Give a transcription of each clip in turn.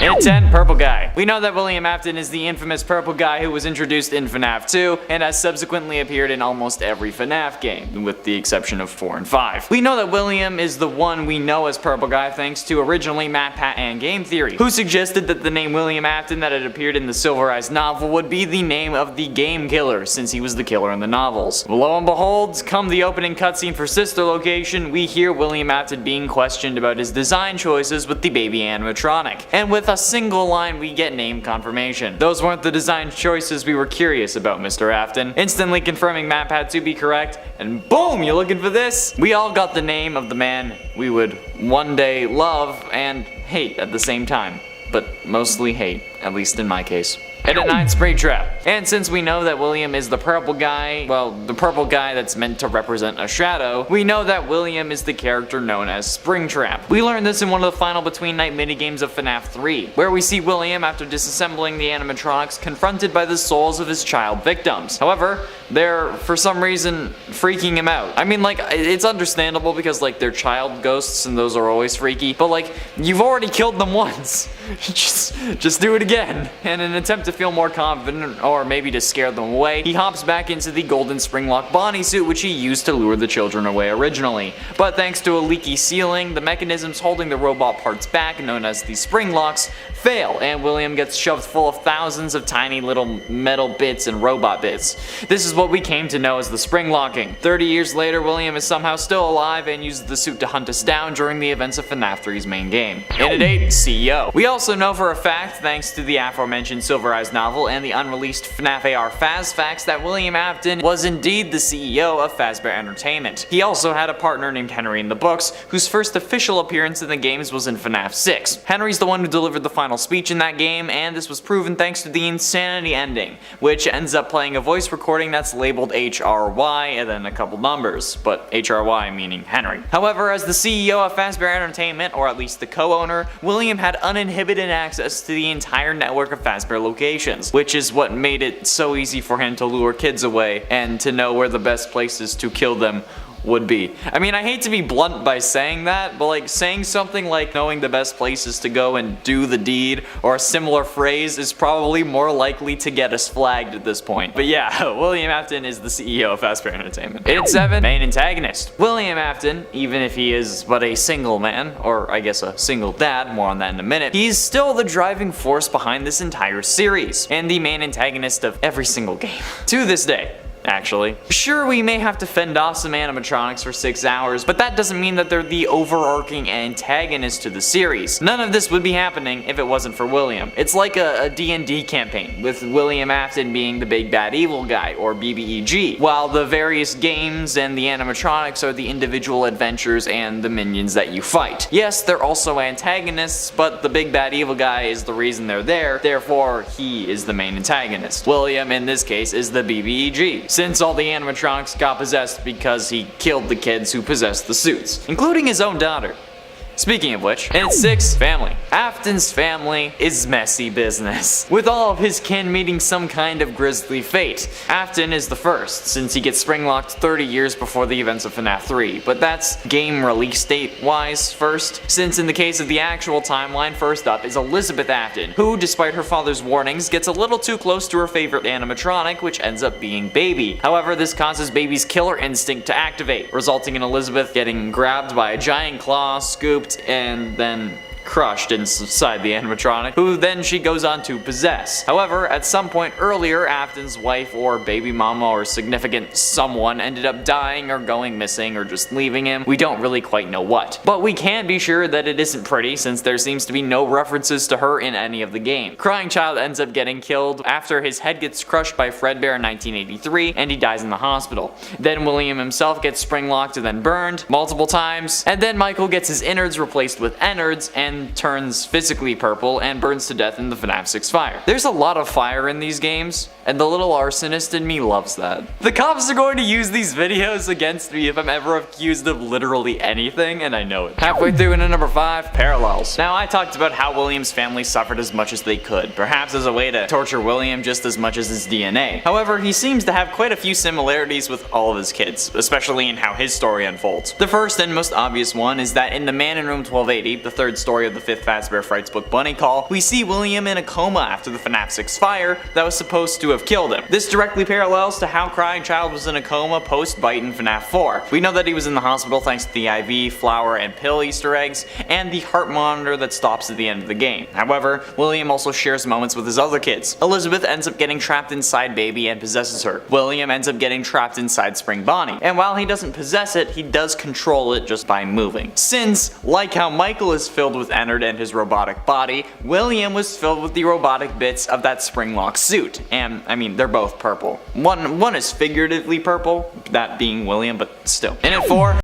And 10, Purple Guy. We know that William Afton is the infamous purple guy who was introduced in Fnaf 2 and has subsequently appeared in almost every Fnaf game, with the exception of 4 and 5. We know that William is the one we know as Purple Guy thanks to originally matpat and Game Theory, who suggested that the name William Afton that had appeared in the Silver Eyes novel would be the name of the game killer, since he was the killer in the novels. Lo and behold, come the opening cutscene for Sister Location, we hear William Afton being questioned about his design choices with the baby animatronic, and with a single line we get name confirmation. Those weren't the design choices we were curious about, Mr. Afton, instantly confirming matpat to be correct, and boom, you looking for this? We all got the name of the man we would one day love and hate at the same time, but mostly hate, at least in my case. And a 9, Springtrap. And since we know that William is the purple guy, well, the purple guy that's meant to represent a shadow, we know that William is the character known as Springtrap. We learned this in one of the final Between Night minigames of Fnaf 3, where we see William, after disassembling the animatronics, confronted by the souls of his child victims. However, they're, for some reason, freaking him out. I mean, like, it's understandable because, like, they're child ghosts and those are always freaky, but, like, you've already killed them once. just do it again. And in an attempt to feel more confident, or maybe to scare them away, he hops back into the golden spring-lock Bonnie suit which he used to lure the children away originally. But thanks to a leaky ceiling, the mechanisms holding the robot parts back, known as the spring locks, fail, and William gets shoved full of thousands of tiny little metal bits and robot bits. This is what we came to know as the spring locking. 30 years later, William is somehow still alive and uses the suit to hunt us down during the events of Fnaf 3's main game. And at 8, CEO. We also know for a fact, thanks to the aforementioned Silver Eyes novel and the unreleased Fnaf AR Faz facts, that William Afton was indeed the CEO of Fazbear Entertainment. He also had a partner named Henry in the books, whose first official appearance in the games was in Fnaf 6. Henry's the one who delivered the final speech in that game, and this was proven thanks to the insanity ending, which ends up playing a voice recording that's labeled HRY and then a couple numbers, but HRY meaning Henry. However, as the CEO of Fazbear Entertainment, or at least the co-owner, William had uninhibited access to the entire network of Fazbear locations, which is what made it so easy for him to lure kids away and to know where the best places to kill them would be. I mean, I hate to be blunt by saying that, but like saying something like knowing the best places to go and do the deed or a similar phrase is probably more likely to get us flagged at this point. But yeah, William Afton is the CEO of Fazbear Entertainment. And 7, main antagonist. William Afton, even if he is but a single man, or I guess a single dad, more on that in a minute, he's still the driving force behind this entire series, and the main antagonist of every single game. To this day. Actually. Sure, we may have to fend off some animatronics for 6 hours, but that doesn't mean that they're the overarching antagonist to the series. None of this would be happening if it wasn't for William. It's like a D&D campaign, with William Afton being the big bad evil guy, or BBEG, while the various games and the animatronics are the individual adventures and the minions that you fight. Yes, they're also antagonists, but the big bad evil guy is the reason they're there, therefore he is the main antagonist. William, in this case, is the BBEG. Since all the animatronics got possessed because he killed the kids who possessed the suits, including his own daughter. Speaking of which, and 6, family. Afton's family is messy business, with all of his kin meeting some kind of grisly fate. Afton is the first, since he gets spring-locked 30 years before the events of Fnaf 3, but that's game release date-wise first, since in the case of the actual timeline, first up is Elizabeth Afton, who, despite her father's warnings, gets a little too close to her favorite animatronic, which ends up being Baby. However, this causes Baby's killer instinct to activate, resulting in Elizabeth getting grabbed by a giant claw, scooped, and then crushed inside the animatronic, who then she goes on to possess. However, at some point earlier, Afton's wife or baby mama or significant someone ended up dying or going missing or just leaving him. We don't really quite know what. But we can be sure that it isn't pretty, since there seems to be no references to her in any of the game. Crying Child ends up getting killed after his head gets crushed by Fredbear in 1983 and he dies in the hospital. Then William himself gets spring-locked and then burned multiple times, and then Michael gets his innards replaced with innards and turns physically purple and burns to death in the Fnaf 6 fire. There's a lot of fire in these games, and the little arsonist in me loves that. The cops are going to use these videos against me if I'm ever accused of literally anything, and I know it. Halfway through into number 5, parallels. Now, I talked about how William's family suffered as much as they could, perhaps as a way to torture William just as much as his DNA. However, he seems to have quite a few similarities with all of his kids, especially in how his story unfolds. The first and most obvious one is that in the Man in Room 1280, the third story story of the 5th Fazbear Frights book Bunny Call, we see William in a coma after the FNAF 6 fire that was supposed to have killed him. This directly parallels to how Crying Child was in a coma post-bite in FNAF 4. We know that he was in the hospital thanks to the IV, flower, and pill Easter eggs, and the heart monitor that stops at the end of the game. However, William also shares moments with his other kids. Elizabeth ends up getting trapped inside Baby and possesses her. William ends up getting trapped inside Spring Bonnie, and while he doesn't possess it, he does control it just by moving. Since, like how Michael is filled with Ennard and his robotic body, William was filled with the robotic bits of that Springlock suit, and I mean, they're both purple. One is figuratively purple, that being William, but still. And at 4,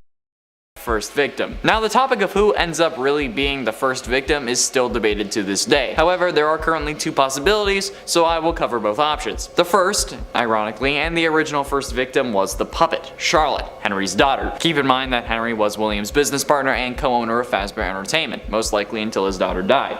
first victim. Now the topic of who ends up really being the first victim is still debated to this day. However, there are currently 2 possibilities, so I will cover both options. The first, ironically, and the original first victim was the puppet, Charlotte, Henry's daughter. Keep in mind that Henry was William's business partner and co-owner of Fazbear Entertainment, most likely until his daughter died.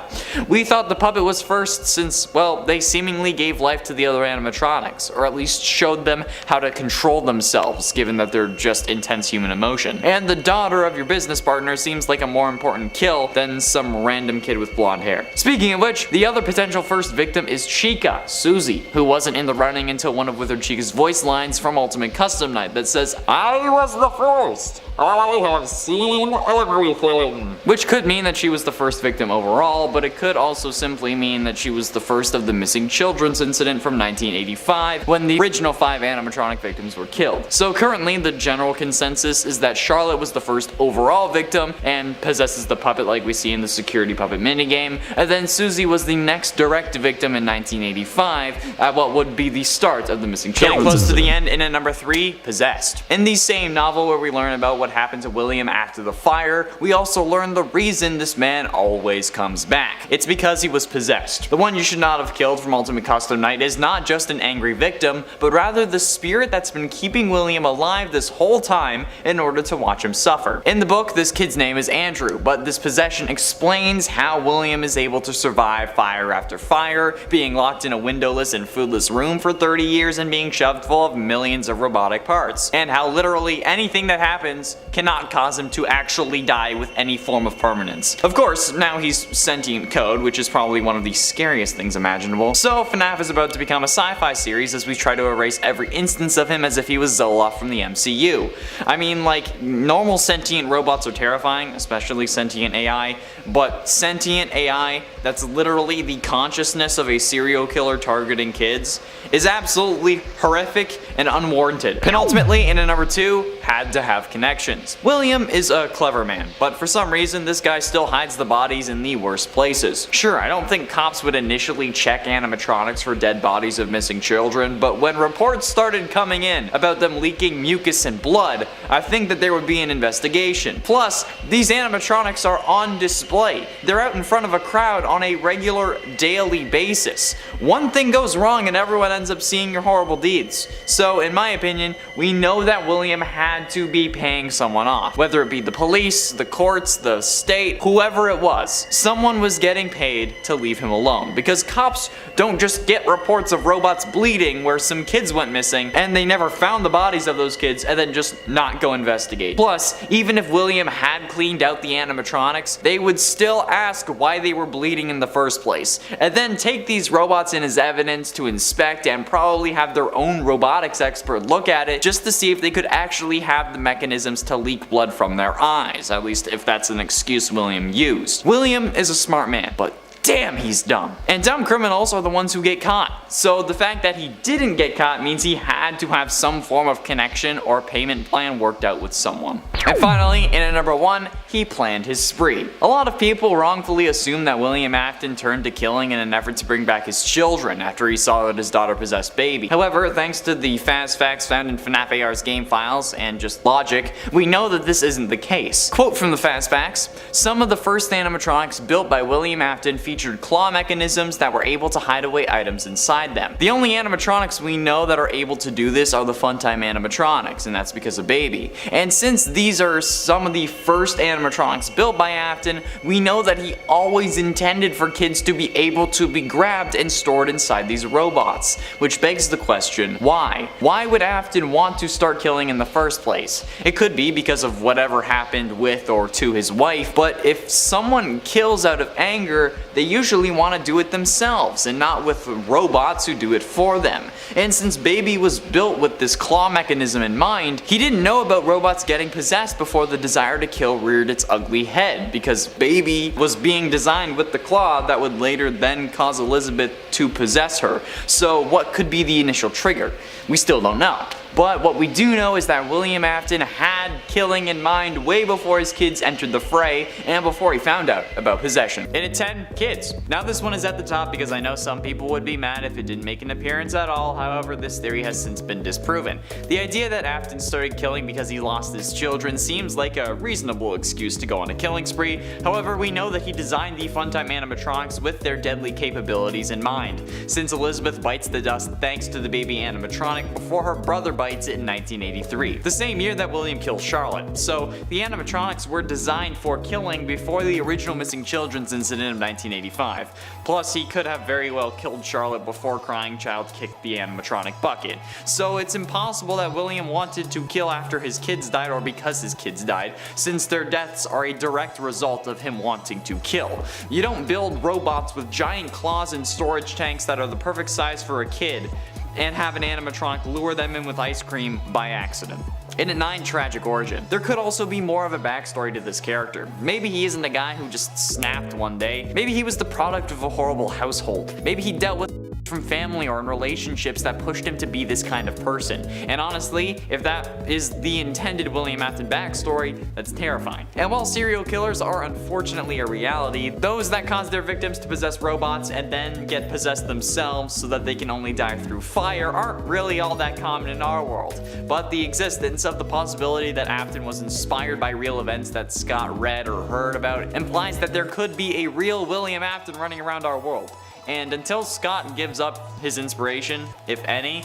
We thought the puppet was first since, well, they seemingly gave life to the other animatronics, or at least showed them how to control themselves, given that they're just intense human emotion. And the daughter of your business partner seems like a more important kill than some random kid with blonde hair. Speaking of which, the other potential first victim is Chica, Susie, who wasn't in the running until one of Withered Chica's voice lines from Ultimate Custom Night that says, "I was the first. I have seen everything." Which could mean that she was the first victim overall, but it could also simply mean that she was the first of the missing children's incident from 1985 when the original 5 animatronic victims were killed. So currently the general consensus is that Charlotte was the first overall victim and possesses the puppet like we see in the security puppet minigame, and then Susie was the next direct victim in 1985 at what would be the start of the missing children. Getting close to the end in at number 3, Possessed. In the same novel where we learn about what happened to William after the fire, we also learn the reason this man always comes back. It's because he was possessed. The one you should not have killed from Ultimate Custom Night is not just an angry victim, but rather the spirit that's been keeping William alive this whole time in order to watch him suffer. In the book, this kid's name is Andrew, but this possession explains how William is able to survive fire after fire, being locked in a windowless and foodless room for 30 years and being shoved full of millions of robotic parts, and how literally anything that happens cannot cause him to actually die with any form of permanence. Of course, now he's sentient code, which is probably one of the scariest things imaginable, so FNAF is about to become a sci-fi series as we try to erase every instance of him as if he was Zoloft from the MCU. I mean, like, normal sentient robots are terrifying, especially sentient AI, but sentient AI that's literally the consciousness of a serial killer targeting kids is absolutely horrific and unwarranted. And ultimately, in at number 2, had to have connections. William is a clever man, but for some reason this guy still hides the bodies in the worst places. Sure, I don't think cops would initially check animatronics for dead bodies of missing children, but when reports started coming in about them leaking mucus and blood, I think that there would be an investigation. Plus, these animatronics are on display. They're out in front of a crowd on a regular daily basis. One thing goes wrong and everyone ends up seeing your horrible deeds. So in my opinion, we know that William had to be paying someone off. Whether it be the police, the courts, the state, whoever it was. Someone was getting paid to leave him alone. Because cops don't just get reports of robots bleeding where some kids went missing and they never found the bodies of those kids and then just not go investigate. Plus, even if William had cleaned out the animatronics, they would still ask why they were bleeding in the first place. And then take these robots in as evidence to inspect and probably have their own robotics expert look at it just to see if they could actually have the mechanisms to leak blood from their eyes, at least if that's an excuse William used. William is a smart man, but damn, he's dumb. And dumb criminals are the ones who get caught. So the fact that he didn't get caught means he had to have some form of connection or payment plan worked out with someone. And finally, in at number 1, he planned his spree. A lot of people wrongfully assume that William Afton turned to killing in an effort to bring back his children after he saw that his daughter possessed Baby. However, thanks to the fast facts found in FNAF AR's game files and just logic, we know that this isn't the case. Quote from the fast facts, "Some of the first animatronics built by William Afton featured claw mechanisms that were able to hide away items inside them. The only animatronics we know that are able to do this are the Funtime animatronics, and that's because of Baby. And since these are some of the first animatronics built by Afton, we know that he always intended for kids to be able to be grabbed and stored inside these robots. Which begs the question, why? Why would Afton want to start killing in the first place? It could be because of whatever happened with or to his wife, but if someone kills out of anger, they usually want to do it themselves and not with robots who do it for them. And since Baby was built with this claw mechanism in mind, he didn't know about robots getting possessed before the desire to kill reared its ugly head, because Baby was being designed with the claw that would later then cause Elizabeth to possess her. So what could be the initial trigger? We still don't know. But what we do know is that William Afton had killing in mind way before his kids entered the fray and before he found out about possession. And at 10, kids. Now this one is at the top because I know some people would be mad if it didn't make an appearance at all, however this theory has since been disproven. The idea that Afton started killing because he lost his children seems like a reasonable excuse to go on a killing spree, however we know that he designed the Funtime animatronics with their deadly capabilities in mind, since Elizabeth bites the dust thanks to the Baby animatronic before her brother bites it in 1983, the same year that William kills Charlotte. So the animatronics were designed for killing before the original missing children's incident of 1985. Plus he could have very well killed Charlotte before crying child kicked the animatronic bucket. So it's impossible that William wanted to kill after his kids died or because his kids died, since their deaths are a direct result of him wanting to kill. You don't build robots with giant claws and storage tanks that are the perfect size for a kid and have an animatronic lure them in with ice cream by accident. And at 9, tragic origin. There could also be more of a backstory to this character. Maybe he isn't a guy who just snapped one day. Maybe he was the product of a horrible household. Maybe he dealt with from family or in relationships that pushed him to be this kind of person. And honestly, if that is the intended William Afton backstory, that's terrifying. And while serial killers are unfortunately a reality, those that cause their victims to possess robots and then get possessed themselves so that they can only die through fire aren't really all that common in our world. But the existence of the possibility that Afton was inspired by real events that Scott read or heard about implies that there could be a real William Afton running around our world. And until Scott gives up his inspiration, if any,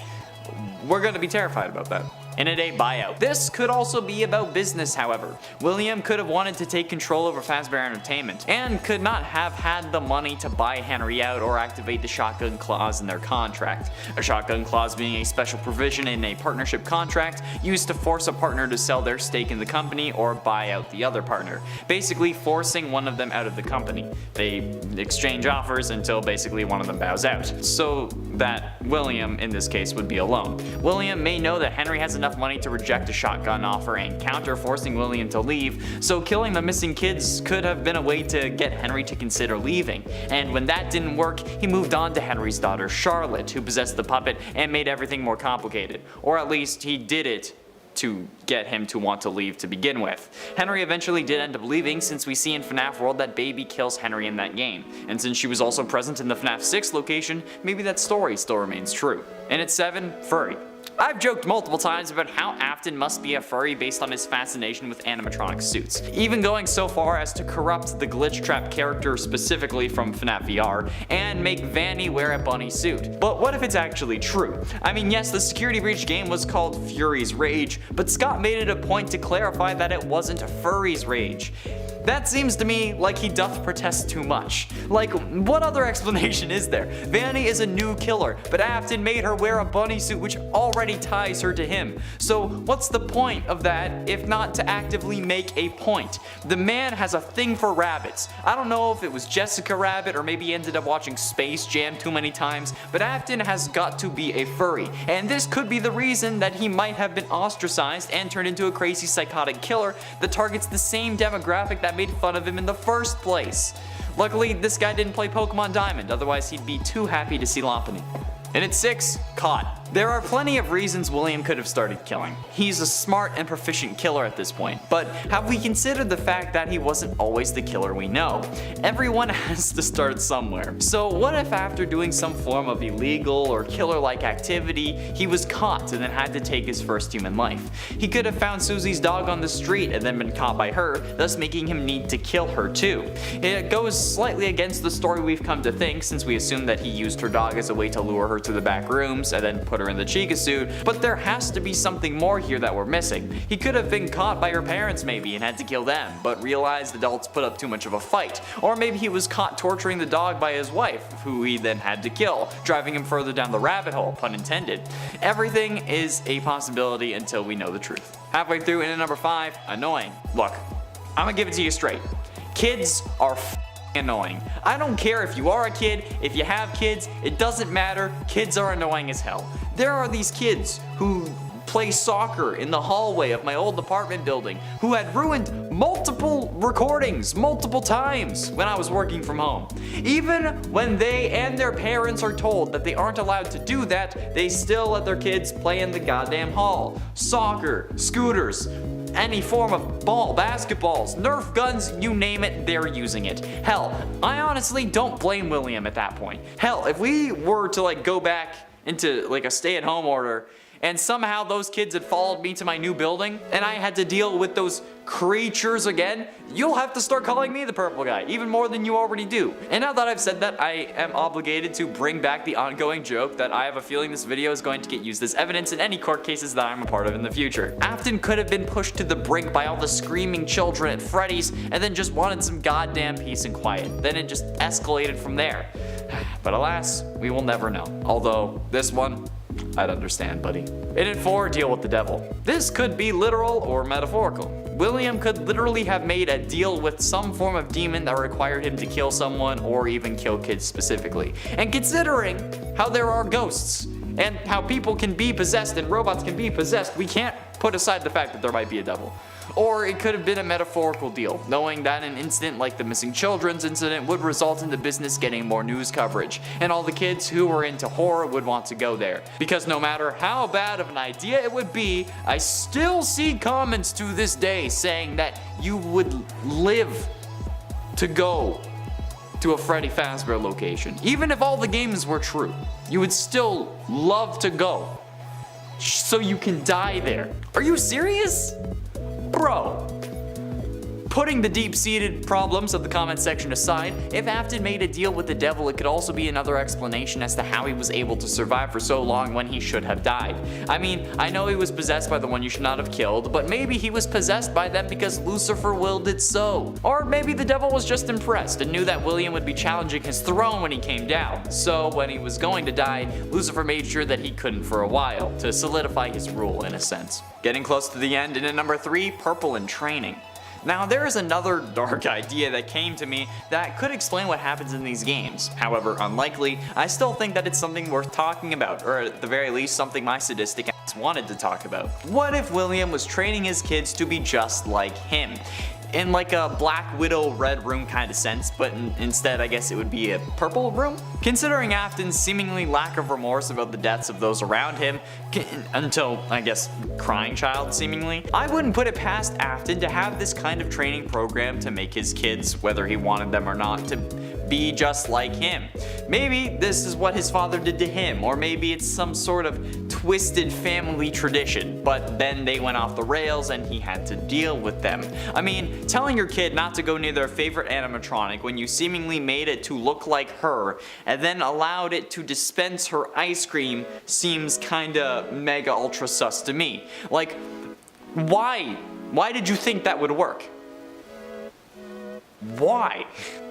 we're gonna be terrified about that. And at 8, buyout. This could also be about business, however. William could have wanted to take control over Fazbear Entertainment, and could not have had the money to buy Henry out or activate the shotgun clause in their contract. A shotgun clause being a special provision in a partnership contract used to force a partner to sell their stake in the company or buy out the other partner, basically forcing one of them out of the company. They exchange offers until basically one of them bows out, so that William, in this case, would be alone. William may know that Henry has enough money to reject a shotgun offer and counter, forcing William to leave, so killing the missing kids could have been a way to get Henry to consider leaving. And when that didn't work, he moved on to Henry's daughter Charlotte, who possessed the puppet and made everything more complicated. Or at least he did it to get him to want to leave to begin with. Henry eventually did end up leaving, since we see in FNAF World that Baby kills Henry in that game. And since she was also present in the FNAF 6 location, maybe that story still remains true. And at 7, furry. I've joked multiple times about how Afton must be a furry based on his fascination with animatronic suits, even going so far as to corrupt the Glitch Trap character specifically from FNAF VR and make Vanny wear a bunny suit. But what if it's actually true? I mean, yes, the Security Breach game was called Fury's Rage, but Scott made it a point to clarify that it wasn't Furry's Rage. That seems to me like he doth protest too much. Like, what other explanation is there? Vanny is a new killer, but Afton made her wear a bunny suit which already ties her to him. So what's the point of that if not to actively make a point? The man has a thing for rabbits. I don't know if it was Jessica Rabbit or maybe he ended up watching Space Jam too many times, but Afton has got to be a furry. And this could be the reason that he might have been ostracized and turned into a crazy psychotic killer that targets the same demographic that made fun of him in the first place. Luckily, this guy didn't play Pokemon Diamond, otherwise he'd be too happy to see Lopunny. And at 6, caught. There are plenty of reasons William could have started killing. He's a smart and proficient killer at this point, but have we considered the fact that he wasn't always the killer we know? Everyone has to start somewhere. So what if after doing some form of illegal or killer-like activity, he was caught and then had to take his first human life? He could have found Susie's dog on the street and then been caught by her, thus making him need to kill her too. It goes slightly against the story we've come to think, since we assume that he used her dog as a way to lure her to the back rooms and then put her in the Chica suit, but there has to be something more here that we're missing. He could have been caught by her parents maybe and had to kill them, but realized adults put up too much of a fight. Or maybe he was caught torturing the dog by his wife, who he then had to kill, driving him further down the rabbit hole, pun intended. Everything is a possibility until we know the truth. Halfway through, in at number 5, annoying. Look, I'm gonna give it to you straight. Kids are annoying. I don't care if you are a kid, if you have kids, it doesn't matter, kids are annoying as hell. There are these kids who play soccer in the hallway of my old apartment building who had ruined multiple recordings multiple times when I was working from home. Even when they and their parents are told that they aren't allowed to do that, they still let their kids play in the goddamn hall. Soccer, scooters, any form of ball, basketballs, Nerf guns, you name it, they're using it. Hell, I honestly don't blame William at that point. Hell, if we were to go back into a stay-at-home order and somehow those kids had followed me to my new building and I had to deal with those creatures again, you'll have to start calling me the purple guy, even more than you already do. And now that I've said that, I am obligated to bring back the ongoing joke that I have a feeling this video is going to get used as evidence in any court cases that I'm a part of in the future. Afton could have been pushed to the brink by all the screaming children at Freddy's and then just wanted some goddamn peace and quiet. Then it just escalated from there. But alas, we will never know. Although, this one, I'd understand, buddy. In at 4, deal with the devil. This could be literal or metaphorical. William could literally have made a deal with some form of demon that required him to kill someone or even kill kids specifically. And considering how there are ghosts and how people can be possessed and robots can be possessed, we can't put aside the fact that there might be a devil. Or it could have been a metaphorical deal, knowing that an incident like the missing children's incident would result in the business getting more news coverage, and all the kids who were into horror would want to go there. Because no matter how bad of an idea it would be, I still see comments to this day saying that you would live to go to a Freddy Fazbear location. Even if all the games were true, you would still love to go, so you can die there. Are you serious? Bro. Putting the deep-seated problems of the comment section aside, if Afton made a deal with the devil, it could also be another explanation as to how he was able to survive for so long when he should have died. I mean, I know he was possessed by the one you should not have killed, but maybe he was possessed by them because Lucifer willed it so. Or maybe the devil was just impressed and knew that William would be challenging his throne when he came down. So when he was going to die, Lucifer made sure that he couldn't for a while, to solidify his rule in a sense. Getting close to the end, and at number 3, purple in training. Now, there is another dark idea that came to me that could explain what happens in these games. However unlikely, I still think that it's something worth talking about, or at the very least something my sadistic ass wanted to talk about. What if William was training his kids to be just like him? In a Black Widow red room kind of sense, but instead I guess it would be a purple room? Considering Afton's seemingly lack of remorse about the deaths of those around him, until, I guess, crying child seemingly, I wouldn't put it past Afton to have this kind of training program to make his kids, whether he wanted them or not, to be just like him. Maybe this is what his father did to him, or maybe it's some sort of twisted family tradition, but then they went off the rails and he had to deal with them. I mean, telling your kid not to go near their favorite animatronic when you seemingly made it to look like her and then allowed it to dispense her ice cream seems kinda mega ultra sus to me. Why? Why did you think that would work? Why?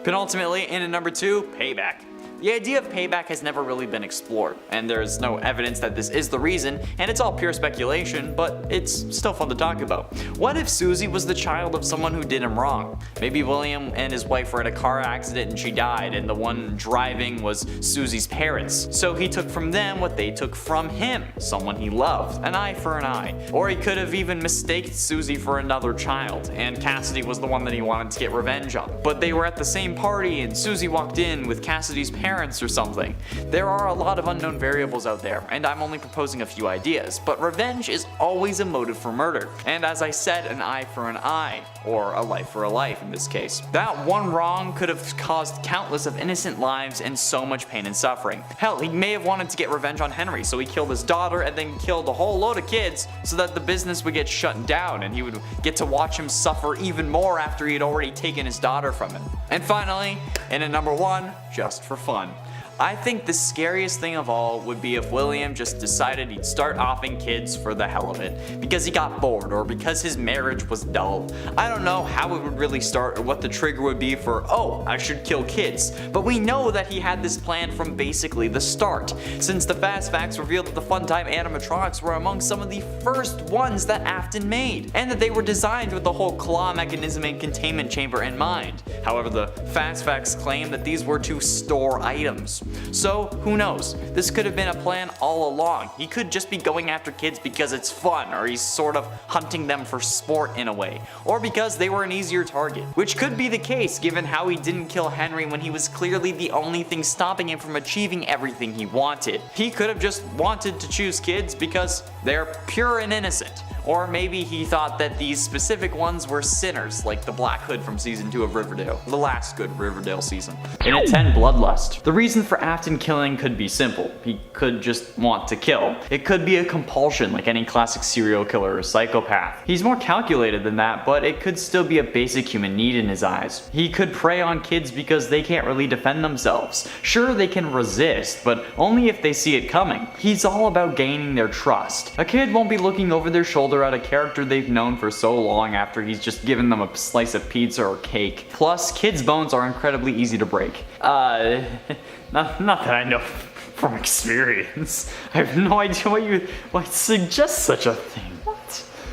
Penultimately, in at number 2, payback. The idea of payback has never really been explored, and there's no evidence that this is the reason, and it's all pure speculation, but it's still fun to talk about. What if Susie was the child of someone who did him wrong? Maybe William and his wife were in a car accident and she died, and the one driving was Susie's parents. So he took from them what they took from him, someone he loved, an eye for an eye. Or he could have even mistaked Susie for another child, and Cassidy was the one that he wanted to get revenge on. But they were at the same party, and Susie walked in with Cassidy's parents parents or something. There are a lot of unknown variables out there, and I'm only proposing a few ideas, but revenge is always a motive for murder. And as I said, an eye for an eye, or a life for a life in this case. That one wrong could have caused countless of innocent lives and so much pain and suffering. Hell, he may have wanted to get revenge on Henry, so he killed his daughter and then killed a whole load of kids so that the business would get shut down and he would get to watch him suffer even more after he had already taken his daughter from him. And finally, in at number 1, just for fun. I think the scariest thing of all would be if William just decided he'd start offing kids for the hell of it, because he got bored or because his marriage was dull. I don't know how it would really start or what the trigger would be for, oh, I should kill kids, but we know that he had this plan from basically the start, since the fast facts revealed that the Funtime animatronics were among some of the first ones that Afton made, and that they were designed with the whole claw mechanism and containment chamber in mind. However, the fast facts claim that these were to store items. So, who knows? This could have been a plan all along. He could just be going after kids because it's fun, or he's sort of hunting them for sport in a way, or because they were an easier target, which could be the case given how he didn't kill Henry when he was clearly the only thing stopping him from achieving everything he wanted. He could have just wanted to choose kids because they're pure and innocent. Or maybe he thought that these specific ones were sinners, like the Black Hood from season 2 of Riverdale, the last good Riverdale season. In at 10, bloodlust. The reason for Afton killing could be simple. He could just want to kill. It could be a compulsion, like any classic serial killer or psychopath. He's more calculated than that, but it could still be a basic human need in his eyes. He could prey on kids because they can't really defend themselves. Sure, they can resist, but only if they see it coming. He's all about gaining their trust. A kid won't be looking over their shoulder at a character they've known for so long after he's just given them a slice of pizza or cake. Plus, kids' bones are incredibly easy to break. Not that I know from experience. I have no idea why suggest such a thing.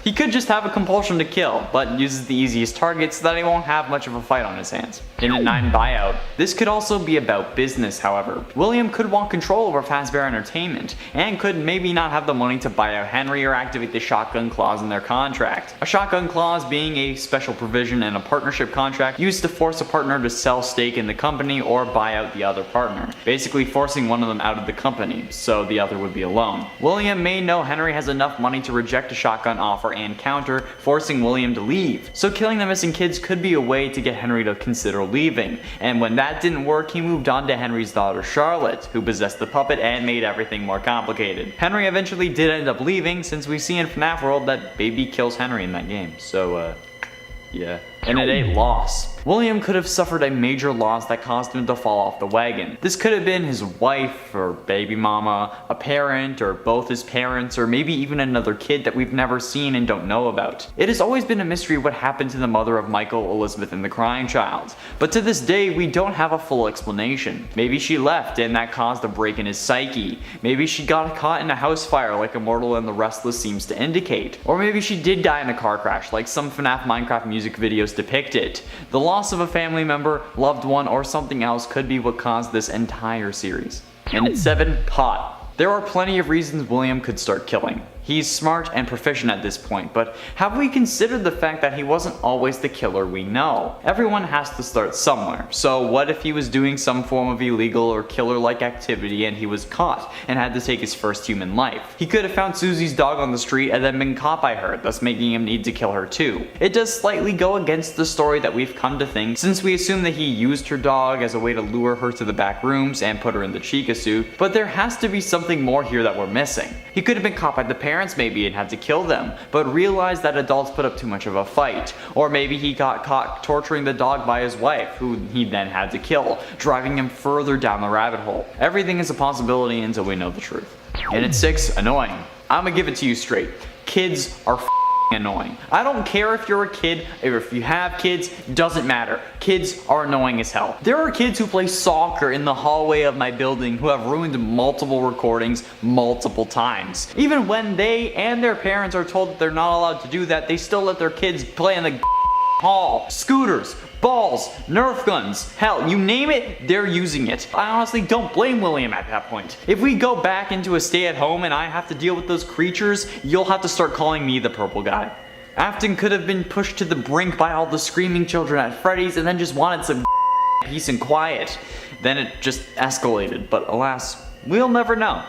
He could just have a compulsion to kill, but uses the easiest target so that he won't have much of a fight on his hands. In at 9, buyout. This could also be about business, however. William could want control over Fazbear Entertainment, and could maybe not have the money to buy out Henry or activate the shotgun clause in their contract. A shotgun clause being a special provision in a partnership contract used to force a partner to sell stake in the company or buy out the other partner, basically forcing one of them out of the company, so the other would be alone. William may know Henry has enough money to reject a shotgun offer and counter, forcing William to leave. So killing the missing kids could be a way to get Henry to consider leaving, and when that didn't work, he moved on to Henry's daughter Charlotte, who possessed the puppet and made everything more complicated. Henry eventually did end up leaving, since we see in Fnaf World that Baby kills Henry in that game, so yeah. And at 8, loss. William could have suffered a major loss that caused him to fall off the wagon. This could have been his wife, or baby mama, a parent, or both his parents, or maybe even another kid that we've never seen and don't know about. It has always been a mystery what happened to the mother of Michael, Elizabeth, and the crying child, but to this day we don't have a full explanation. Maybe she left and that caused a break in his psyche. Maybe she got caught in a house fire like Immortal and the Restless seems to indicate. Or maybe she did die in a car crash like some FNAF Minecraft music videos depict it. The loss of a family member, loved one, or something else could be what caused this entire series. And at 7, pot. There are plenty of reasons William could start killing. He's smart and proficient at this point, but have we considered the fact that he wasn't always the killer we know? Everyone has to start somewhere, so what if he was doing some form of illegal or killer-like activity and he was caught and had to take his first human life? He could have found Susie's dog on the street and then been caught by her, thus making him need to kill her too. It does slightly go against the story that we've come to think, since we assume that he used her dog as a way to lure her to the back rooms and put her in the Chica suit, but there has to be something more here that we're missing. He could have been caught by the parents maybe and had to kill them, but realized that adults put up too much of a fight. Or maybe he got caught torturing the dog by his wife, who he then had to kill, driving him further down the rabbit hole. Everything is a possibility until we know the truth. And at 6, annoying. I'm gonna give it to you straight. Kids are annoying. I don't care if you're a kid, or if you have kids, doesn't matter. Kids are annoying as hell. There are kids who play soccer in the hallway of my building who have ruined multiple recordings multiple times. Even when they and their parents are told that they're not allowed to do that, they still let their kids play in the hall. Scooters, balls, Nerf guns, hell, you name it, they're using it. I honestly don't blame William at that point. If we go back into a stay at home and I have to deal with those creatures, you'll have to start calling me the purple guy. Afton could have been pushed to the brink by all the screaming children at Freddy's and then just wanted some peace and quiet. Then it just escalated, but alas, we'll never know.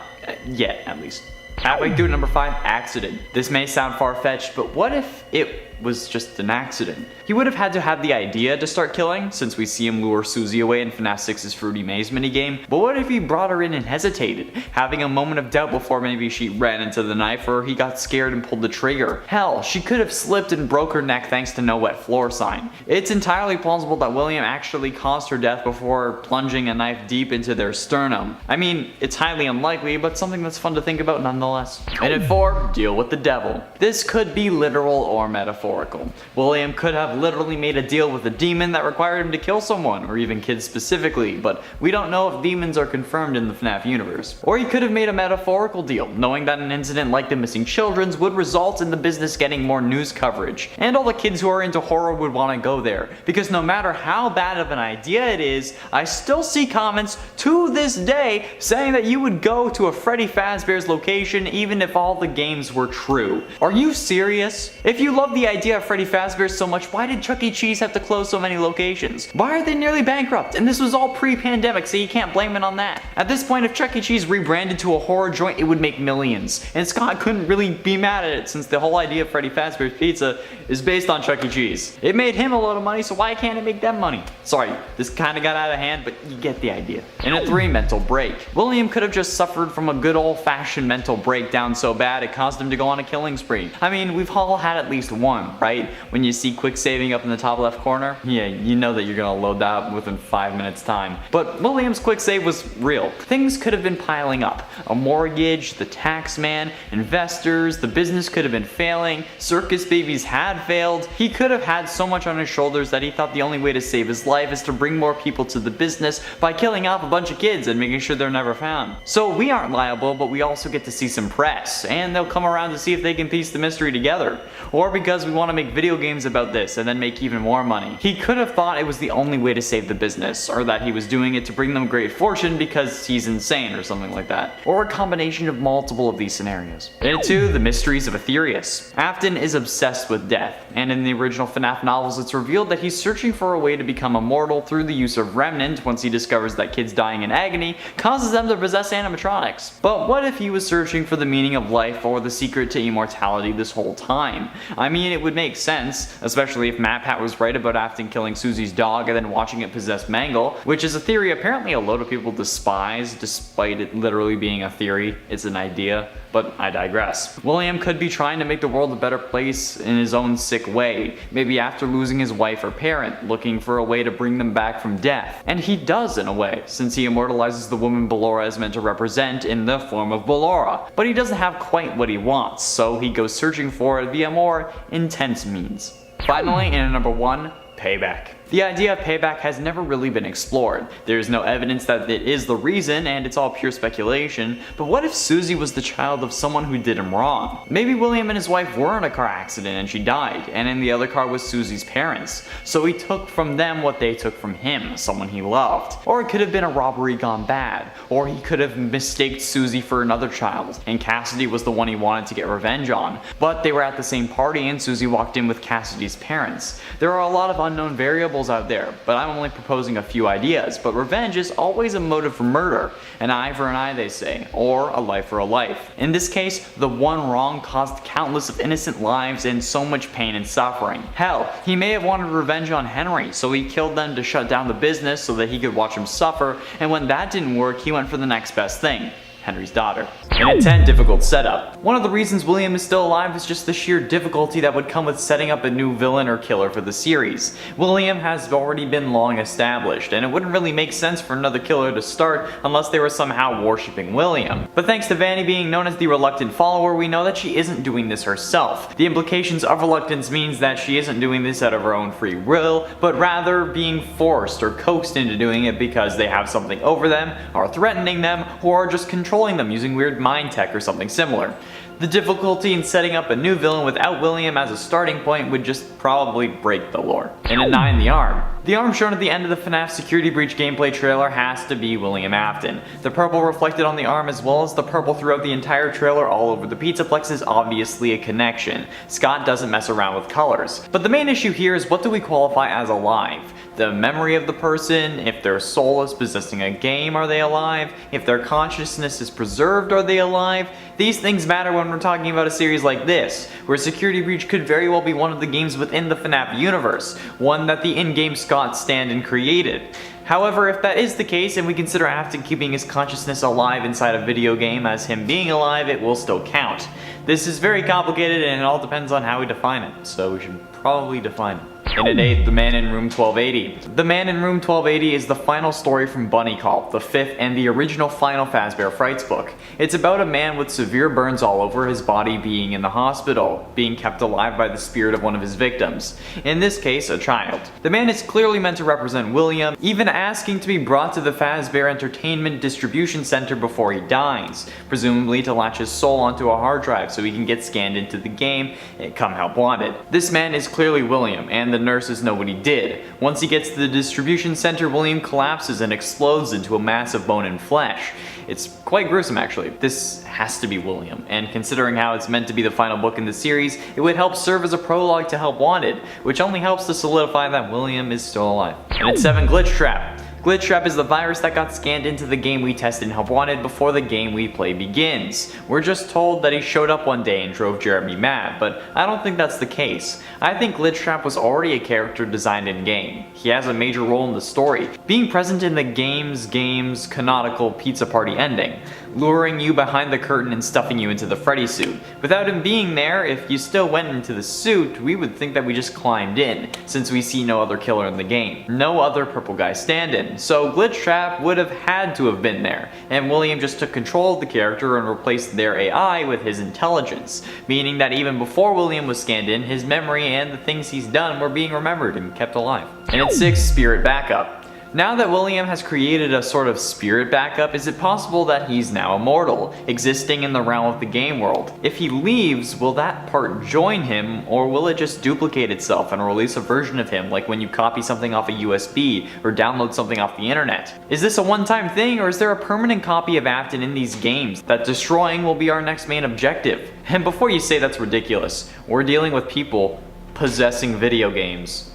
Yet, at least. Halfway through number 5, accident. This may sound far-fetched, but what if it was just an accident? He would have had to have the idea to start killing, since we see him lure Susie away in FNAF 6's Fruity Maze minigame, but what if he brought her in and hesitated, having a moment of doubt before maybe she ran into the knife or he got scared and pulled the trigger? Hell, she could have slipped and broke her neck thanks to no wet floor sign. It's entirely plausible that William actually caused her death before plunging a knife deep into their sternum. I mean, it's highly unlikely, but something that's fun to think about nonetheless. And at 4, deal with the devil. This could be literal or metaphorical. William could have literally made a deal with a demon that required him to kill someone, or even kids specifically, but we don't know if demons are confirmed in the FNAF universe. Or he could have made a metaphorical deal, knowing that an incident like the missing children's would result in the business getting more news coverage, and all the kids who are into horror would want to go there, because no matter how bad of an idea it is, I still see comments to this day saying that you would go to a Freddy Fazbear's location even if all the games were true. Are you serious? If you love the idea of Freddy Fazbear so much, why did Chuck E. Cheese have to close so many locations? Why are they nearly bankrupt? And this was all pre-pandemic, so you can't blame it on that. At this point, if Chuck E. Cheese rebranded to a horror joint, it would make millions. And Scott couldn't really be mad at it, since the whole idea of Freddy Fazbear's Pizza is based on Chuck E. Cheese. It made him a lot of money, so why can't it make them money? Sorry, this kinda got out of hand, but you get the idea. And at 3, mental break. William could have just suffered from a good old-fashioned mental breakdown so bad it caused him to go on a killing spree. I mean, we've all had at least one, right? When you see quick saving up in the top left corner, yeah, you know that you're gonna load that up within 5 minutes time. But William's quick save was real. Things could have been piling up. A mortgage, the tax man, investors, the business could have been failing, circus babies had failed. He could have had so much on his shoulders that he thought the only way to save his life is to bring more people to the business by killing off a bunch of kids and making sure they're never found. So we aren't liable, but we also get to see some press, and they'll come around to see if they can piece the mystery together. Or because we want to make video games about this and then make even more money. He could have thought it was the only way to save the business, or that he was doing it to bring them great fortune because he's insane or something like that. Or a combination of multiple of these scenarios. And 2, the mysteries of Aetherius. Afton is obsessed with death, and in the original FNAF novels it's revealed that he's searching for a way to become immortal through the use of Remnant once he discovers that kids dying in agony causes them to possess animatronics. But what if he was searching for the meaning of life or the secret to immortality this whole time? I mean, it would make sense, especially if matpat was right about Afton killing Susie's dog and then watching it possess Mangle, which is a theory apparently a lot of people despise, despite it literally being a theory. It's an idea, but I digress. William could be trying to make the world a better place in his own sick way, maybe after losing his wife or parent, looking for a way to bring them back from death. And he does in a way, since he immortalizes the woman Ballora is meant to represent in the form of Ballora. But he doesn't have quite what he wants, so he goes searching for it via more intense means. Finally, in at number 1, payback. The idea of payback has never really been explored. There is no evidence that it is the reason, and it's all pure speculation, but what if Susie was the child of someone who did him wrong? Maybe William and his wife were in a car accident and she died, and in the other car was Susie's parents, so he took from them what they took from him, someone he loved. Or it could have been a robbery gone bad, or he could have mistaked Susie for another child, and Cassidy was the one he wanted to get revenge on. But they were at the same party and Susie walked in with Cassidy's parents. There are a lot of unknown variables out there, but I'm only proposing a few ideas. But revenge is always a motive for murder. An eye for an eye, they say, or a life for a life. In this case, the one wrong caused countless of innocent lives and so much pain and suffering. Hell, he may have wanted revenge on Henry, so he killed them to shut down the business so that he could watch him suffer, and when that didn't work, he went for the next best thing. Henry's daughter. And at 10, difficult setup. One of the reasons William is still alive is just the sheer difficulty that would come with setting up a new villain or killer for the series. William has already been long established, and it wouldn't really make sense for another killer to start unless they were somehow worshipping William. But thanks to Vanny being known as the reluctant follower, we know that she isn't doing this herself. The implications of reluctance means that she isn't doing this out of her own free will, but rather being forced or coaxed into doing it because they have something over them, are threatening them, or are just controlling them using weird mind tech or something similar. The difficulty in setting up a new villain without William as a starting point would just probably break the lore. And a 9, the arm. The arm shown at the end of the Fnaf Security Breach gameplay trailer has to be William Afton. The purple reflected on the arm as well as the purple throughout the entire trailer all over the Pizzaplex is obviously a connection. Scott doesn't mess around with colors. But the main issue here is, what do we qualify as alive? The memory of the person, if their soul is possessing a game, are they alive? If their consciousness is preserved, are they alive? These things matter when we're talking about a series like this, where Security Breach could very well be one of the games within the Fnaf universe, one that the in-game Scott stand-in created. However, if that is the case, and we consider Afton keeping his consciousness alive inside a video game as him being alive, it will still count. This is very complicated and it all depends on how we define it, so we should probably define it. And at 8, The Man in Room 1280. The Man in Room 1280 is the final story from Bunny Call, the 5th and the original final Fazbear Frights book. It's about a man with severe burns all over his body being in the hospital, being kept alive by the spirit of one of his victims. In this case, a child. The man is clearly meant to represent William, even asking to be brought to the Fazbear Entertainment Distribution Center before he dies, presumably to latch his soul onto a hard drive so he can get scanned into the game and come help wanted. This man is clearly William, and the nurses know what he did. Once he gets to the distribution center, William collapses and explodes into a mass of bone and flesh. It's quite gruesome actually. This has to be William, and considering how it's meant to be the final book in the series, it would help serve as a prologue to Help Wanted, which only helps to solidify that William is still alive. And at 7, Glitch Trap. Glitch Trap is the virus that got scanned into the game we test in Help Wanted before the game we play begins. We're just told that he showed up one day and drove Jeremy mad, but I don't think that's the case. I think Glitch Trap was already a character designed in game. He has a major role in the story, being present in the game's canonical pizza party ending, luring you behind the curtain and stuffing you into the Freddy suit. Without him being there, if you still went into the suit, we would think that we just climbed in, since we see no other killer in the game. No other purple guy stand-in. So Glitch Trap would have had to have been there, and William just took control of the character and replaced their AI with his intelligence, meaning that even before William was scanned in, his memory and the things he's done were being remembered and kept alive. And at 6, Spirit Backup. Now that William has created a sort of spirit backup, is it possible that he's now immortal, existing in the realm of the game world? If he leaves, will that part join him, or will it just duplicate itself and release a version of him, like when you copy something off a USB or download something off the internet? Is this a one-time thing, or is there a permanent copy of Afton in these games that destroying will be our next main objective? And before you say that's ridiculous, we're dealing with people possessing video games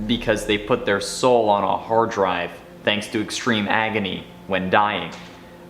because they put their soul on a hard drive thanks to extreme agony when dying.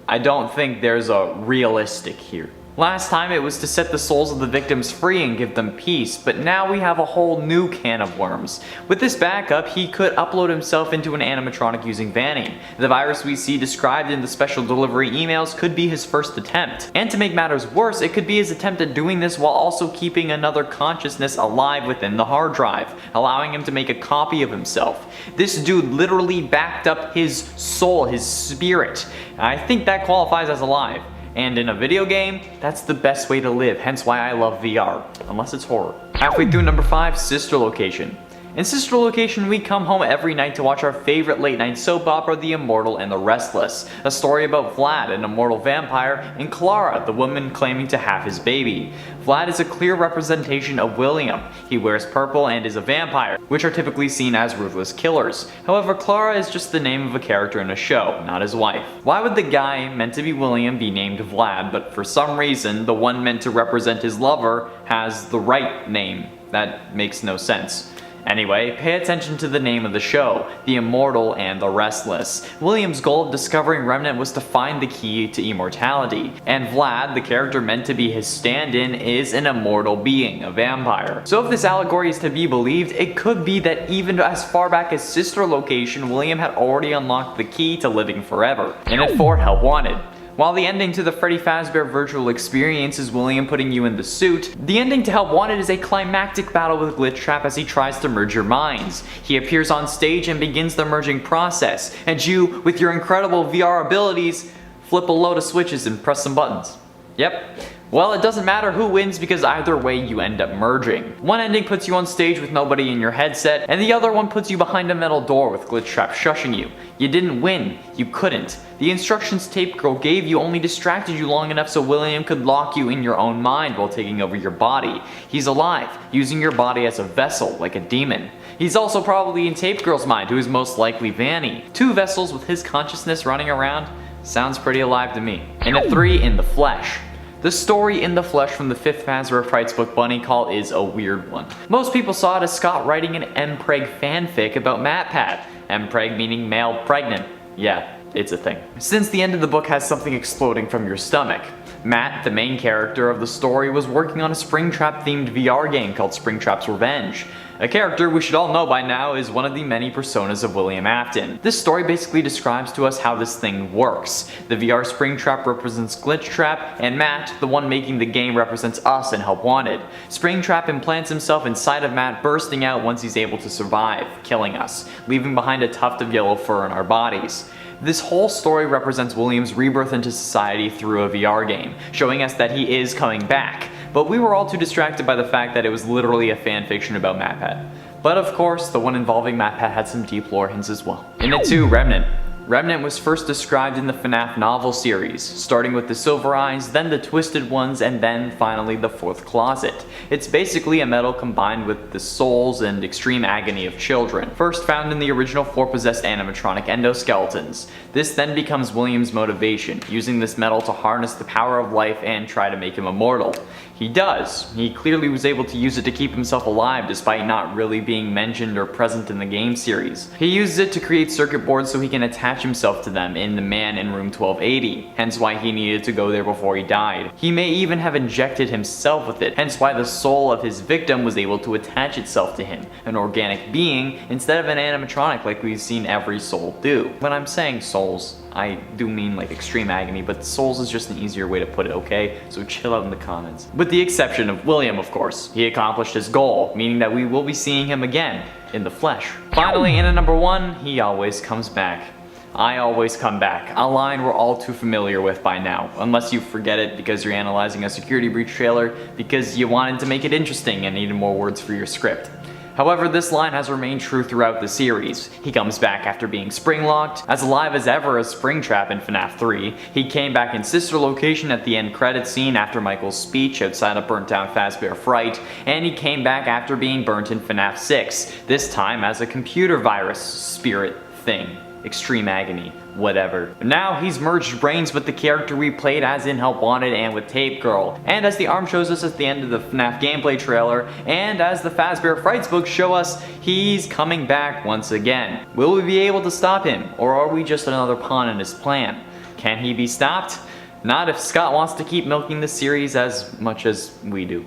I don't think there's a realistic here. Last time it was to set the souls of the victims free and give them peace, but now we have a whole new can of worms. With this backup, he could upload himself into an animatronic using Vanny. The virus we see described in the special delivery emails could be his first attempt. And to make matters worse, it could be his attempt at doing this while also keeping another consciousness alive within the hard drive, allowing him to make a copy of himself. This dude literally backed up his soul, his spirit. I think that qualifies as alive. And in a video game, that's the best way to live, hence why I love VR, unless it's horror. Halfway through number 5, Sister Location. In Sister Location, we come home every night to watch our favorite late night soap opera, The Immortal and the Restless, a story about Vlad, an immortal vampire, and Clara, the woman claiming to have his baby. Vlad is a clear representation of William. He wears purple and is a vampire, which are typically seen as ruthless killers. However, Clara is just the name of a character in a show, not his wife. Why would the guy meant to be William be named Vlad, but for some reason, the one meant to represent his lover has the right name? That makes no sense. Anyway, pay attention to the name of the show, The Immortal and the Restless. William's goal of discovering Remnant was to find the key to immortality, and Vlad, the character meant to be his stand-in, is an immortal being, a vampire. So if this allegory is to be believed, it could be that even as far back as Sister Location, William had already unlocked the key to living forever. And at 4, Help Wanted. While the ending to the Freddy Fazbear virtual experience is William putting you in the suit, the ending to Help Wanted is a climactic battle with Glitch Trap as he tries to merge your minds. He appears on stage and begins the merging process, and you, with your incredible VR abilities, flip a load of switches and press some buttons. Yep. Well, it doesn't matter who wins because either way you end up merging. One ending puts you on stage with nobody in your headset, and the other one puts you behind a metal door with glitch trap shushing you. You didn't win. You couldn't. The instructions Tape Girl gave you only distracted you long enough so William could lock you in your own mind while taking over your body. He's alive, using your body as a vessel, like a demon. He's also probably in Tape Girl's mind, who is most likely Vanny. Two vessels with his consciousness running around? Sounds pretty alive to me. And at 3, In the Flesh. The story In the Flesh from the 5th Fazbear Frights book Bunny Call is a weird one. Most people saw it as Scott writing an M-Preg fanfic about matpat. M-Preg meaning male pregnant. Yeah, it's a thing. Since the end of the book has something exploding from your stomach. Matt, the main character of the story, was working on a Springtrap themed VR game called Springtrap's Revenge. A character we should all know by now is one of the many personas of William Afton. This story basically describes to us how this thing works. The VR Springtrap represents Glitch Trap, and Matt, the one making the game, represents us and Help Wanted. Springtrap implants himself inside of Matt, bursting out once he's able to survive, killing us, leaving behind a tuft of yellow fur on our bodies. This whole story represents William's rebirth into society through a VR game, showing us that he is coming back. But we were all too distracted by the fact that it was literally a fanfiction about matpat. But of course, the one involving matpat had some deep lore hints as well. In it too, Remnant. Remnant was first described in the Fnaf novel series, starting with the Silver Eyes, then the Twisted Ones, and then finally the Fourth Closet. It's basically a metal combined with the souls and extreme agony of children, first found in the original 4 possessed animatronic endoskeletons. This then becomes William's motivation, using this metal to harness the power of life and try to make him immortal. He does. He clearly was able to use it to keep himself alive despite not really being mentioned or present in the game series. He uses it to create circuit boards so he can attach himself to them in The Man in Room 1280, hence why he needed to go there before he died. He may even have injected himself with it, hence why the soul of his victim was able to attach itself to him, an organic being, instead of an animatronic like we've seen every soul do. When I'm saying souls, I do mean like extreme agony, but souls is just an easier way to put it, okay? So chill out in the comments. With the exception of William, of course. He accomplished his goal, meaning that we will be seeing him again, in the flesh. Finally, in at number 1, he always comes back. I always come back, a line we're all too familiar with by now, unless you forget it because you're analyzing a security breach trailer because you wanted to make it interesting and needed more words for your script. However, this line has remained true throughout the series. He comes back after being spring-locked, as alive as ever as Springtrap in Fnaf 3. He came back in Sister Location at the end credits scene after Michael's speech outside of Burnt Down Fazbear Fright, and he came back after being burnt in Fnaf 6, this time as a computer virus spirit thing. Extreme agony, whatever. Now he's merged brains with the character we played as in Help Wanted and with Tape Girl, and as the arm shows us at the end of the FNAF gameplay trailer, and as the Fazbear Frights books show us, he's coming back once again. Will we be able to stop him, or are we just another pawn in his plan? Can he be stopped? Not if Scott wants to keep milking the series as much as we do.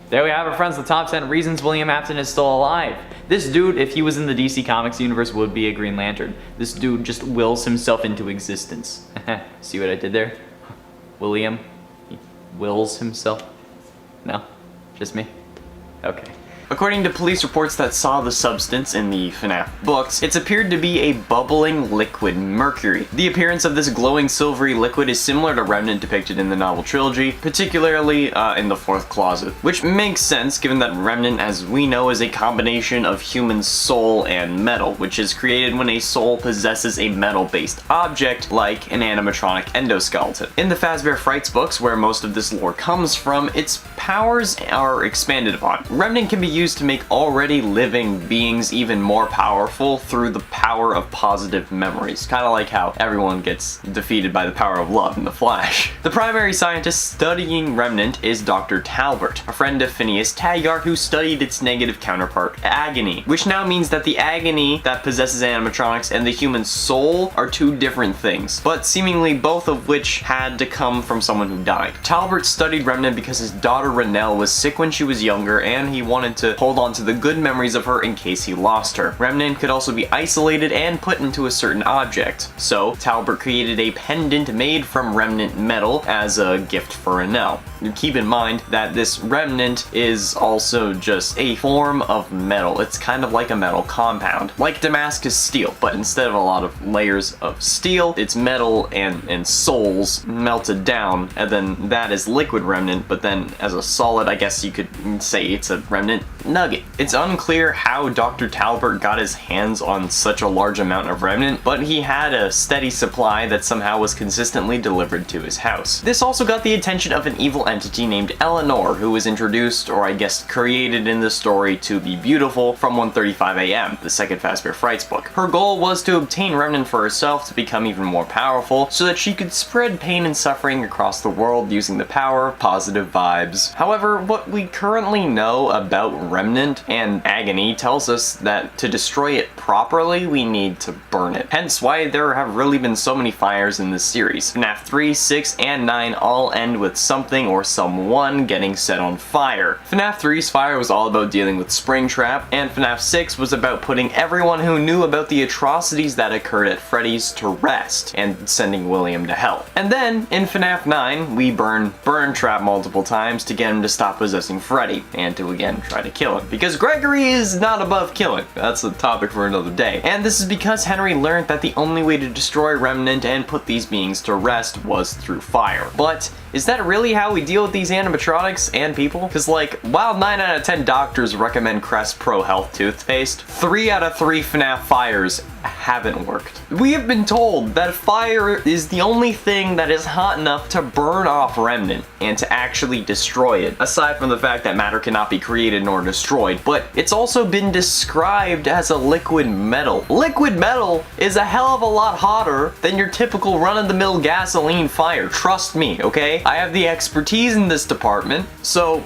There we have it, friends, the top 10 reasons William Afton is still alive. This dude, if he was in the DC Comics universe, would be a Green Lantern. This dude just wills himself into existence. See what I did there? William, he wills himself? No? Just me? Okay. According to police reports that saw the substance in the FNAF books, it's appeared to be a bubbling liquid mercury. The appearance of this glowing silvery liquid is similar to Remnant depicted in the novel trilogy, particularly in the Fourth Closet, which makes sense given that Remnant, as we know, is a combination of human soul and metal, which is created when a soul possesses a metal-based object like an animatronic endoskeleton. In the Fazbear Frights books, where most of this lore comes from, its powers are expanded upon. Remnant can be used to make already living beings even more powerful through the power of positive memories. Kind of like how everyone gets defeated by the power of love in The Flash. The primary scientist studying Remnant is Dr. Talbert, a friend of Phineas Taggart who studied its negative counterpart, Agony, which now means that the agony that possesses animatronics and the human soul are two different things, but seemingly both of which had to come from someone who died. Talbert studied Remnant because his daughter Renelle was sick when she was younger and he wanted to to hold on to the good memories of her in case he lost her. Remnant could also be isolated and put into a certain object. So Talbot created a pendant made from remnant metal as a gift for Renelle. Keep in mind that this remnant is also just a form of metal. It's kind of like a metal compound, like Damascus steel, but instead of a lot of layers of steel, it's metal and souls melted down, and then that is liquid remnant, but then as a solid, I guess you could say it's a remnant nugget. It's unclear how Dr. Talbot got his hands on such a large amount of remnant, but he had a steady supply that somehow was consistently delivered to his house. This also got the attention of an evil entity named Eleanor, who was introduced, or I guess created in the story to be beautiful from 1:35 a.m., the second Fazbear Frights book. Her goal was to obtain remnant for herself to become even more powerful so that she could spread pain and suffering across the world using the power of positive vibes. However, what we currently know about remnant and agony tells us that to destroy it properly, we need to burn it. Hence why there have really been so many fires in this series. Fnaf 3, 6, and 9 all end with something or someone getting set on fire. Fnaf 3's fire was all about dealing with Springtrap, and Fnaf 6 was about putting everyone who knew about the atrocities that occurred at Freddy's to rest, and sending William to hell. And then, in Fnaf 9, we burn Trap multiple times to get him to stop possessing Freddy, and to again try to kill him. Because Gregory is not above killing. That's a topic for another day. And this is because Henry learned that the only way to destroy Remnant and put these beings to rest was through fire. But is that really how we deal with these animatronics and people? Because like, while 9 out of 10 doctors recommend Crest Pro Health toothpaste, 3 out of 3 Fnaf fires haven't worked. We have been told that fire is the only thing that is hot enough to burn off Remnant and to actually destroy it, aside from the fact that matter cannot be created nor destroyed, but it's also been described as a liquid metal. Liquid metal is a hell of a lot hotter than your typical run-of-the-mill gasoline fire, trust me, okay? I have the expertise in this department, so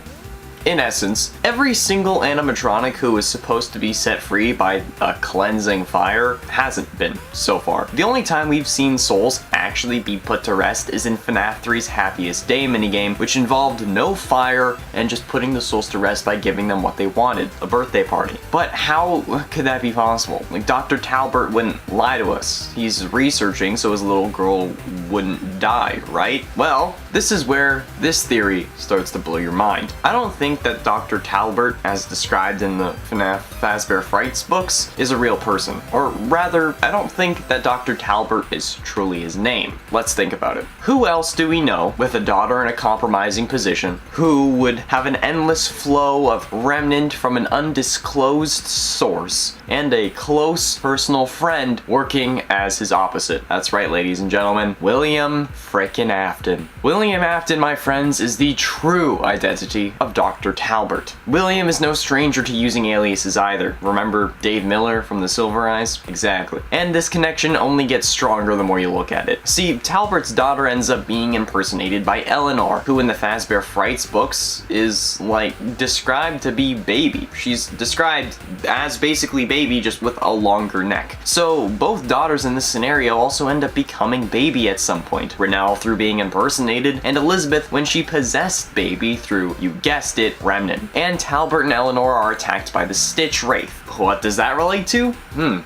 in essence, every single animatronic who is supposed to be set free by a cleansing fire hasn't been so far. The only time we've seen souls actually be put to rest is in Fnaf 3's Happiest Day minigame, which involved no fire and just putting the souls to rest by giving them what they wanted, a birthday party. But how could that be possible? Like, Dr. Talbot wouldn't lie to us. He's researching so his little girl wouldn't die, right? Well, this is where this theory starts to blow your mind. I don't think that Dr. Talbot, as described in the Fnaf Fazbear Frights books, is a real person. Or rather, I don't think that Dr. Talbot is truly his name. Let's think about it. Who else do we know with a daughter in a compromising position who would have an endless flow of remnant from an undisclosed source and a close personal friend working as his opposite? That's right, ladies and gentlemen, William frickin' Afton. William Afton, my friends, is the true identity of Dr. Talbot. William is no stranger to using aliases either. Remember Dave Miller from the Silver Eyes? Exactly. And this connection only gets stronger the more you look at it. See, Talbot's daughter ends up being impersonated by Eleanor, who in the Fazbear Frights books is, like, described to be Baby. She's described as basically Baby, just with a longer neck. So both daughters in this scenario also end up becoming Baby at some point. Renelle through being impersonated, and Elizabeth when she possessed Baby through, you guessed it, Remnant. And Talbot and Eleanor are attacked by the Stitch Wraith. What does that relate to?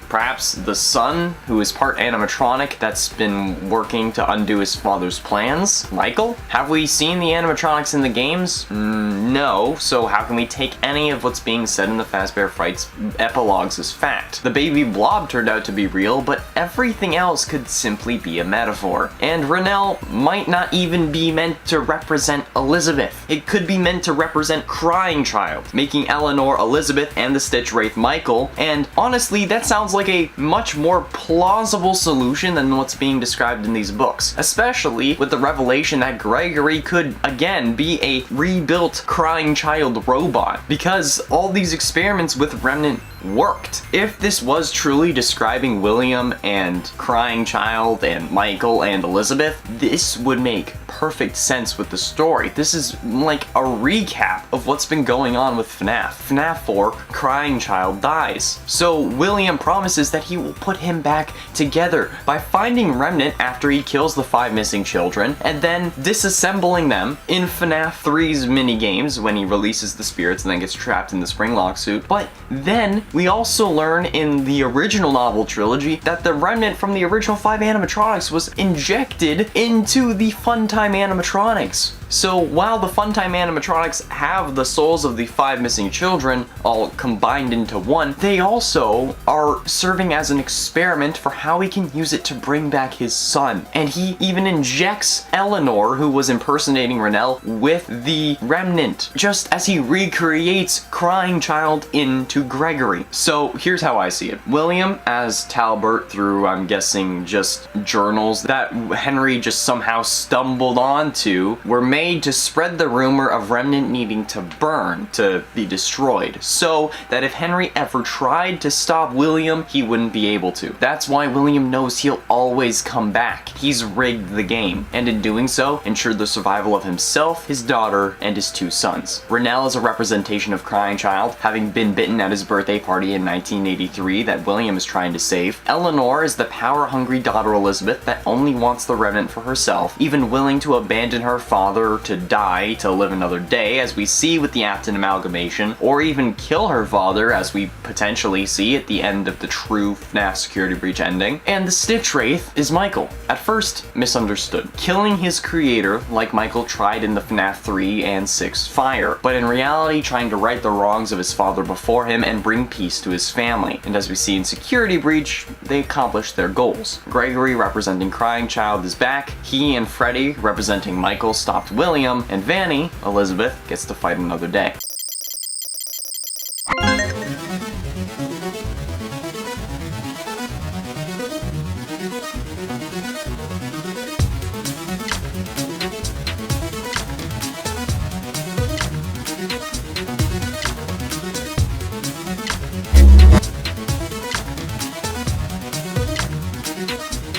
Perhaps the son, who is part animatronic that's been working to undo his father's plans? Michael? Have we seen the animatronics in the games? No, so how can we take any of what's being said in the Fazbear Frights epilogues as fact? The baby blob turned out to be real, but everything else could simply be a metaphor. And Renelle might not even be meant to represent Elizabeth. It could be meant to represent Crying Child, making Eleanor Elizabeth and the Stitch Wraith Michael, and honestly, that sounds like a much more plausible solution than what's being described in these books, especially with the revelation that Gregory could, again, be a rebuilt Crying Child robot, because all these experiments with Remnant worked. If this was truly describing William and Crying Child and Michael and Elizabeth, this would make perfect sense with the story. This is like a recap of what's been going on with FNAF. FNAF 4, Crying Child dies. So William promises that he will put him back together by finding Remnant after he kills the 5 missing children and then disassembling them in FNAF 3's minigames when he releases the spirits and then gets trapped in the spring lock suit. But then we also learn in the original novel trilogy that the Remnant from the original 5 animatronics was injected into the Funtime animatronics. So while the Funtime animatronics have the souls of the 5 missing children all combined into one, they also are serving as an experiment for how he can use it to bring back his son. And he even injects Eleanor, who was impersonating Renelle, with the Remnant, just as he recreates Crying Child into Gregory. So here's how I see it. William as Talbert, through, I'm guessing, just journals that Henry just somehow stumbled onto, were made to spread the rumor of Remnant needing to burn, to be destroyed, so that if Henry ever tried to stop William, he wouldn't be able to. That's why William knows he'll always come back. He's rigged the game, and in doing so, ensured the survival of himself, his daughter, and his 2 sons. Renelle is a representation of Crying Child, having been bitten at his birthday party in 1983 that William is trying to save. Eleanor is the power-hungry daughter Elizabeth that only wants the Remnant for herself, even willing to abandon her father to die to live another day, as we see with the Afton amalgamation, or even kill her father, as we potentially see at the end of the true FNAF Security Breach ending. And the Stitch Wraith is Michael, at first misunderstood, killing his creator like Michael tried in the FNAF 3 and 6 Fire, but in reality trying to right the wrongs of his father before him and bring peace to his family. And as we see in Security Breach, they accomplished their goals. Gregory, representing Crying Child, is back. He and Freddy, representing Michael, stopped William, and Vanny, Elizabeth, gets to fight another day.